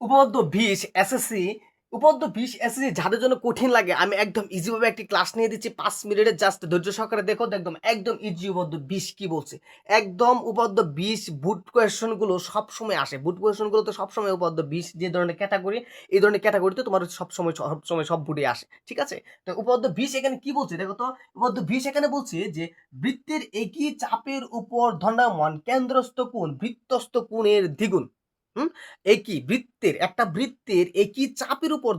উপপাদ্য 20 এসএসসি উপপাদ্য 20 এসএসসি যাদের জন্য কঠিন লাগে আমি একদম ইজি ভাবে একটি ক্লাস নিয়ে দিচ্ছি 5 মিনিটের জাস্ট ধৈর্য সহকারে দেখো একদম ইজি উপপাদ্য 20 কি বলছে একদম উপপাদ্য 20 বুট কোয়েশ্চন গুলো সব সময় আসে বুট কোয়েশ্চন গুলো তো সব সময় উপপাদ্য 20 যে ধরনের ক্যাটাগরি এই ধরনের ক্যাটাগরিতে তোমার সব সময় সব বুটে আসে ঠিক আছে তো উপপাদ্য 20 এখানে কি বলছে দেখো তো উপপাদ্য 20 এখানে বলছে যে বৃত্তের একই চাপের উপর দণ্ডায়মান কেন্দ্রস্থ কোণ বৃত্তস্থ কোণের দ্বিগুণ একটা বৃত্তের একই চাপের উপর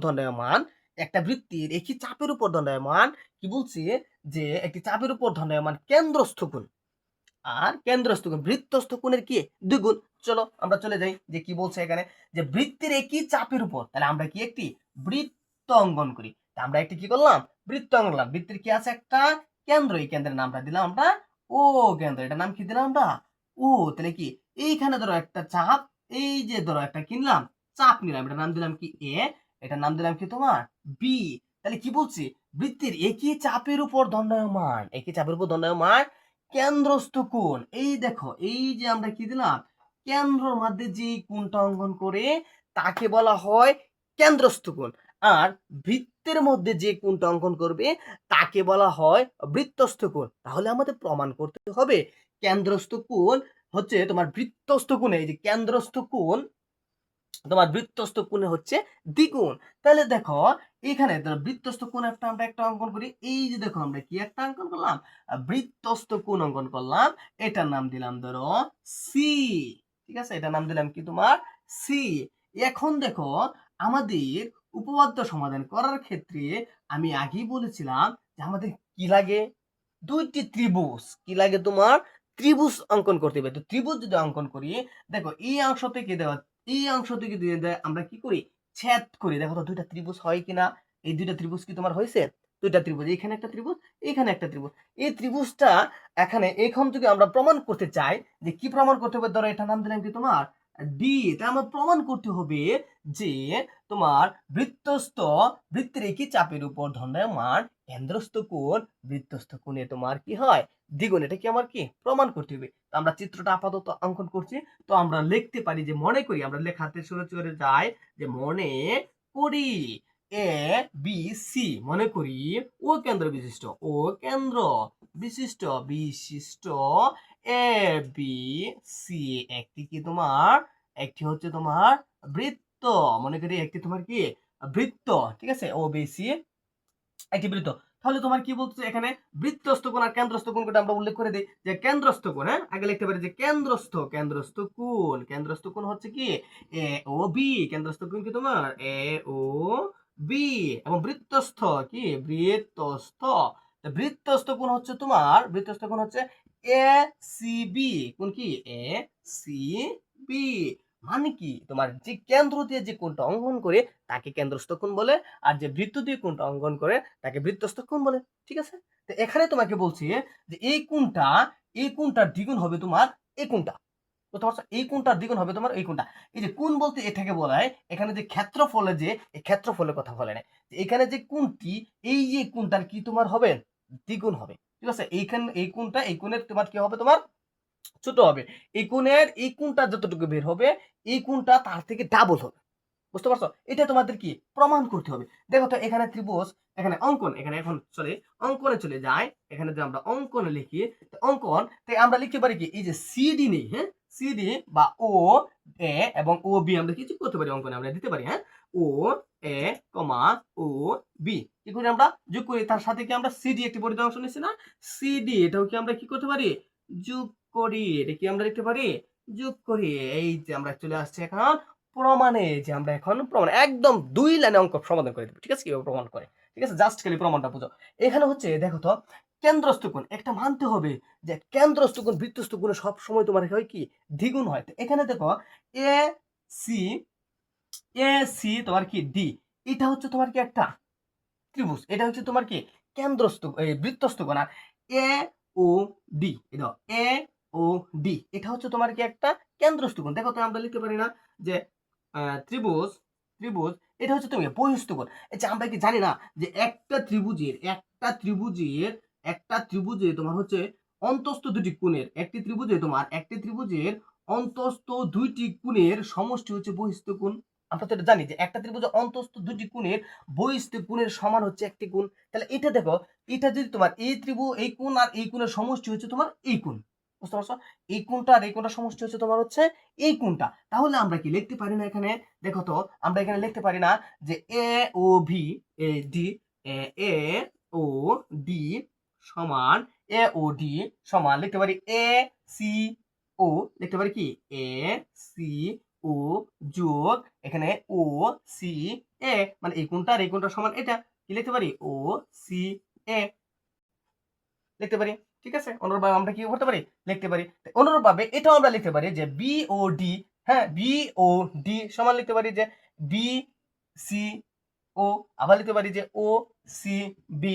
দণ্ডায়মান কি বলছে যে একটি চাপের উপর দণ্ডায়মান কেন্দ্রস্থ কোণ আর কেন্দ্রস্থ কোণ বৃত্তস্থ কোণের কি দ্বিগুণ। চলো আমরা চলে যাই যে কি বলছে এখানে যে বৃত্তের একই চাপের উপর তাহলে আমরা কি একটি বৃত্ত অঙ্কন করি আমরা একটি কি করলাম বৃত্ত অঙ্কন করলাম বৃত্তের কি আছে একটা কেন্দ্র এই কেন্দ্রের নামটা দিলাম আমরা ও কেন্দ্র এটার নাম কি দিলাম আমরা ও তাহলে কি এইখানে ধরো একটা চাপ এই যে ধরো একটা কিনলাম চাপ নিলাম এটার নাম দিলাম কি এ এটার নাম দিলাম কি তোমার বি তাহলে কি বলছি বৃত্তের একই চাপের উপর দণ্ডায়মান কেন্দ্রস্থ কোণ এই দেখো এই যে আমরা কি দিলাম কেন্দ্রের মধ্যে যে কোণটা অঙ্কন করে তাকে বলা হয় কেন্দ্রস্থ কোণ আর বৃত্তের মধ্যে যে কোণটা অঙ্কন করবে তাকে বলা হয় বৃত্তস্থ কোণ তাহলে আমাদের প্রমাণ করতে হবে কেন্দ্রস্থ কোণ হচ্ছে তোমার বৃত্তস্থ কোণে এই যে কেন্দ্রস্থ কোণ তোমার বৃত্তস্থ কোণে হচ্ছে দ্বিগুণ তাহলে দেখো এখানে বৃত্তস্থ কোণ আমরা একটা অঙ্কন করি এই যে দেখো আমরা কি একটা অঙ্কন করলাম বৃত্তস্থ কোণ অঙ্কন করলাম এটার নাম দিলাম ধরো সি ঠিক আছে এটার নাম দিলাম কি তোমার সি এখন দেখো আমাদের উপপাদ্য সমাধান করার ক্ষেত্রে আমি আগেই বলেছিলাম যে আমাদের কি লাগে দুইটি ত্রিভুজ কি লাগে তোমার ত্রিভুজ অঙ্কন করতে হবে তো ত্রিভুজ যদি অঙ্কন করি দেখো এই অংশ থেকে দেওয়া এই অংশ থেকে দিয়ে দেয় আমরা কি করি ছেদ করি দেখো তো দুইটা ত্রিভুজ হয় কিনা এই দুইটা ত্রিভুজ কি তোমার হয়েছে দুইটা ত্রিভুজ এখানে একটা ত্রিভুজ এখানে একটা ত্রিভুজ এই ত্রিভুজটা এখন যদি আমরা প্রমাণ করতে চাই যে কি প্রমাণ করতে হবে ধরো এটা নাম দিলাম কি তোমার ডি তা আমার প্রমাণ করতে হবে যে তোমার বৃত্তের একই চাপের উপর দণ্ডায়মান কেন্দ্রস্থ কোণ বৃত্তস্থ কোণে তোমার কি হয় দ্বিগুণ এটা কি আমার কি প্রমাণ করতে হবে তো আমরা চিত্রটা আপাতত অঙ্কন করছি তো আমরা লিখতে পারি যে মনে করি আমরা লেখাতে শুরু করে যাই যে মনে করি এ বি সি মনে করি ও কেন্দ্র বিশিষ্ট এ বি সি একটি হচ্ছে তোমার বৃত্ত মনে করি একটি তোমার কি বৃত্ত ঠিক আছে ও বি সি একটি বৃত্ত তাহলে তোমার কি বলছে এখানে বৃত্তস্থ কোণ আর কেন্দ্রস্থ কোণ আমরা উল্লেখ করে দিই যে কেন্দ্রস্থ কোণ হ্যাঁ আগে লিখতে পারি যে কেন্দ্রস্থ কোণ হচ্ছে কি এ ও বি কেন্দ্রস্থ কোণ কি তোমার এ ও বি এবং বৃত্তস্থ কি বৃত্তস্থ কোণ হচ্ছে তোমার এ সি বি কোণ কি এ সি বি মানে কি তোমার যে কেন্দ্র দিয়ে যে কোণটা অঙ্কন করে তাকে কেন্দ্রস্থ কোণ বলে আর যে বৃত্ত দিয়ে কোণটা অঙ্কন করে তাকে বৃত্তস্থ কোণ বলে ঠিক আছে তো এখানে তোমাকে বলছি যে এই কোণটার দ্বিগুণ হবে তোমার এই কোণটা বুঝতে পারছো এই কোণটার দ্বিগুণ হবে তোমার এই কোণটা এই যে কোণ বলতে এটাকে বলা হয় এখানে যে ক্ষেত্রফলে যে এই ক্ষেত্রফলের কথা বলে না এখানে যে কোণটি এই যে কোণটার কি তোমার হবে দ্বিগুণ হবে ঠিক আছে এই কোণটা এই কোণের তোমার কি হবে তোমার ছোট হবে এই কোণটা যতটুকু বের হবে এই কোণটা তার থেকে ডাবল হবে বুঝতে পারছো এটা তোমাদের কি প্রমাণ করতে হবে দেখো তো এখানে ত্রিভুজ এখানে অঙ্কন এখানে এখন অঙ্কনে চলে যায় এখানে যদি আমরা অঙ্কনে লিখি অঙ্কন তাই আমরা লিখতে পারি কি এই যে সিডি নেই হ্যাঁ সিডি বা ও এ এবং ও বি আমরা কিছু করতে পারি অঙ্কনে আমরা দিতে পারি হ্যাঁ ও এ কমা ও বি কি করি আমরা যোগ করি তার সাথে কি আমরা সিডি একটি পরিধি অংশ নিচ্ছি না সিডি এটাও কি আমরা কি করতে পারি যোগ করি এটা কি আমরা লিখতে পারি যোগ করি এই যে আমরা চলে আসছে এখন প্রমাণে যে আমরা এখন প্রমাণ একদম 2 লাইনে অঙ্ক সমাধান করে দেব ঠিক আছে কিভাবে প্রমাণ করে ঠিক আছে জাস্ট খালি প্রমাণটা বুঝো এখানে হচ্ছে দেখো তো কেন্দ্রস্থ কোণ একটা মানতে হবে যে কেন্দ্রস্থ কোণ বৃত্তস্থ কোণে সব সময় তোমার হয় কি দ্বিগুণ হয় তো এখানে দেখো এ সি তোমার কি ডি এটা হচ্ছে তোমার কি একটা ত্রিভুজ এটা হচ্ছে তোমার কি কেন্দ্রস্থ বৃত্তস্থ কোণ আর এ ও ডি এটা এ ও ডি এটা হচ্ছে তোমার কি একটা কেন্দ্রস্থ কোণ দেখো তো আমরা লিখতে পারি না যে ত্রিভুজ এটা হচ্ছে তুমি বহিস্থ কোণ আচ্ছা আমরা কি জানি না যে একটা ত্রিভুজে তোমার হচ্ছে অন্তস্থ দুটি কোণের একটি ত্রিভুজের অন্তস্থ দুইটি কোণের সমষ্টি হচ্ছে বহিস্থ কোণ আমরা তো এটা জানি যে একটা ত্রিভুজের অন্তঃস্থ দুটি কোণের বহিঃস্থ কোণের সমান হচ্ছে একটি কোণ। তাহলে এটা দেখো, এটা যদি তোমার এই কোণ আর এই কোণের সমষ্টি হচ্ছে তোমার এই কোণ, বুঝতে পারছো? এই কোণটা আর এই কোণটা সমষ্টি হচ্ছে তোমার হচ্ছে এই কোণটা। তাহলে আমরা কি লিখতে পারি না এখানে, দেখো তো আমরা এখানে লিখতে পারি না যে A O V D A O D সমান এ ও ডি সমান লিখতে পারি এ সি ও, লিখতে পারি কি এ সি ও যোগ এখানে ও সি এ, মানে এই কোণটা আর এই কোণটা সমান এটা, কি লিখতে পারি ও সি এ লিখতে পারি। ঠিক আছে, অনুরূপভাবে আমরা কি করতে পারি, লিখতে পারি। অনুরূপভাবে এটাও আমরা লিখতে পারি যে বি ও ডি, হ্যাঁ বি ও ডি সমান লিখতে পারি যে বি সি ও, আবার লিখতে পারি যে ও সি বি।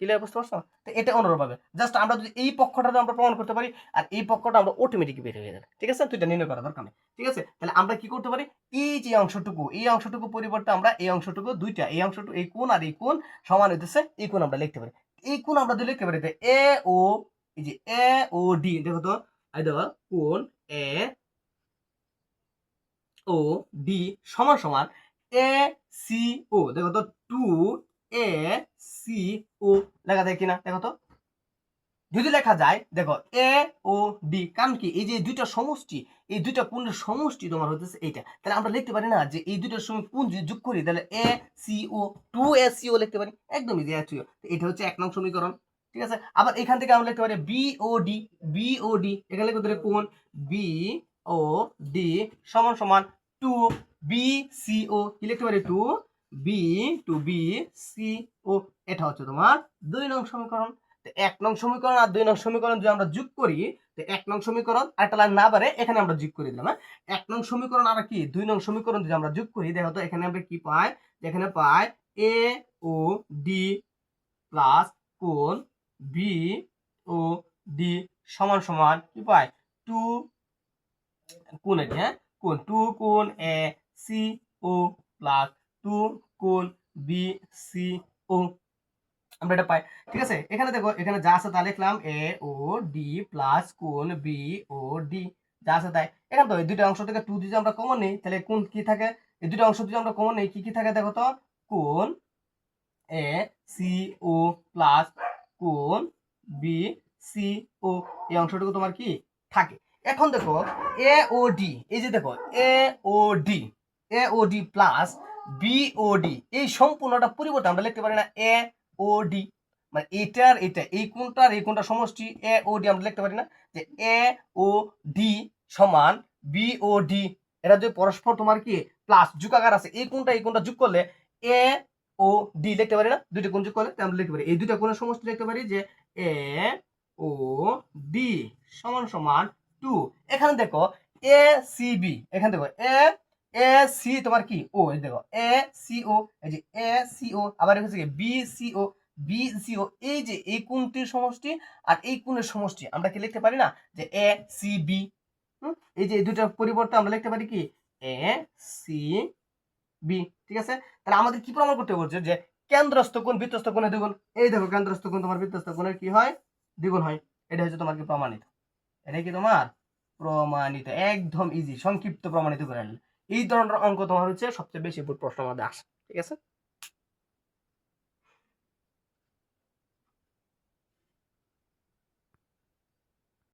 ক্লিয়ার, বুঝতে পারছো? তো এটা অনুরূপভাবে জাস্ট আমরা যদি এই পক্ষটা আমরা প্রমাণ করতে পারি আর এই পক্ষটা আমরা অটোমেটিক বের হয়ে যাবে। ঠিক আছে, তো এটা নির্ণয় করা দরকার নেই। ঠিক আছে, তাহলে আমরা কি করতে পারি, এই যে অংশটুকু পরিবর্তে আমরা এই অংশটুকু দুইটা, এই অংশটুকু এই কোণ আর এই কোণ সমান হইতেছে এই কোণ আমরা লিখতে পারি। এই কোণ আমরা যদি লিখতে পারি এ ও, এই যে এ ও ডি, দেখো তো এই দেখো কোণ এ ও ডি সমান সমান এ সি ও, দেখো তো 2 এ সি ও লেখা যায় কিনা দেখো তো। যদি লেখা যায় দেখো এ ও ডি, কারণ কি এই যে দুইটা সমষ্টি, এই দুইটা কোণের সমষ্টি তোমার হচ্ছে এইটা, তাহলে আমরা লিখতে পারি না যে এই দুইটার সঙ্গে কোণ যদি যোগ করি তাহলে A C O 2 A C ও লিখতে পারি, একদম ইজি আছে। এটা হচ্ছে 1 নং সমীকরণ। ঠিক আছে, আবার এখান থেকে আমরা লিখতে পারি বি ও ডি, এখানে লিখতে পারি কোণ বি ও ডি সমান সমান 2 বি সি ও, কি লিখতে পারি 2 বি সি ও, এটা হচ্ছে তোমার 2 নং সমীকরণ। 1 নং সমীকরণ আর 2 নং সমীকরণ যদি আমরা যোগ করি, তো 1 নং সমীকরণ আর একটা লাইন না বাড়ে এখানে আমরা যোগ করে দিলাম। 1 নং সমীকরণ আর কি 2 নং সমীকরণ যদি আমরা যোগ করি, দেখো তো এখানে আমরা কি পাই, এখানে পাই এ ও ডি প্লাস কোণ বি ও ডি সমান সমান কি পাই 2 কোণ এটি, হ্যাঁ কোণ 2 কোণ এ সি ও প্লাস 2 কোণ বি সি ও, আমরা এটা পাই। ঠিক আছে, এখানে দেখো এখানে যা আছে তা লিখলাম এ ও ডি প্লাস কোণ বি ও ডি, যা আছে তাই। এখানে তো এই দুইটা অংশ থেকে 2 যদি আমরা কমন নিই তাহলে কোণ কি থাকে, এই দুইটা অংশ যদি আমরা কমন নিই কি কি থাকে দেখো তো, কোণ এ সি ও প্লাস কোণ বি সি ও, এই অংশটুকু তোমার কি থাকে। এখন দেখো এ ও ডি, এই যে দেখো এ ও ডি প্লাস বি ও ডি, এই সম্পূর্ণটা পরিবর্তে আমরা লিখতে পারি না এ ও ডি, মানে এটার এটা এই কোণটার এই কোণটা সমষ্টি এ ও ডি আমরা লিখতে পারি না যে এ ও ডি সমান বি ও ডি, এটা যদি পরস্পর তোমার কি প্লাস যুগাকার আছে, এই কোণটা যোগ করলে এ ও ডি লিখতে পারি না, দুইটা কোণ যোগ করলে আমরা লিখতে পারি এই দুইটা কোণের সমষ্টি লিখতে পারি যে এ ও ডি সমান সমান 2। এখানে দেখো এ সি বি, এখানে দেখো এ সি তোমার কি ও, এই দেখো এ সি ও, এই যে এ সি ও, আবার হচ্ছে বি সি ও, এই যে এই কোণটির সমষ্টি আর এই কোণের সমষ্টি আমরা কি লিখতে পারি না যে এ সি বি। এই যে দুইটার পরিবর্তে আমরা লিখতে পারি কি এ সি বি। ঠিক আছে, তাহলে আমাদের কি প্রমাণ করতে বলছে যে কেন্দ্রস্থ কোণ বৃত্তস্থ কোণের দ্বিগুণ। এই দেখো কেন্দ্রস্থ কোণ তোমার বৃত্তস্থ কোণের কি হয়, দ্বিগুণ হয়। এটা হচ্ছে তোমার কি প্রমাণিত, এটা কি তোমার প্রমাণিত, একদম ইজি সংক্ষিপ্ত প্রমাণিত করে আনলে। এই ধরনের অঙ্ক তোমার হচ্ছে সবচেয়ে বেশি প্রশ্ন আমাদের আসে। ঠিক আছে।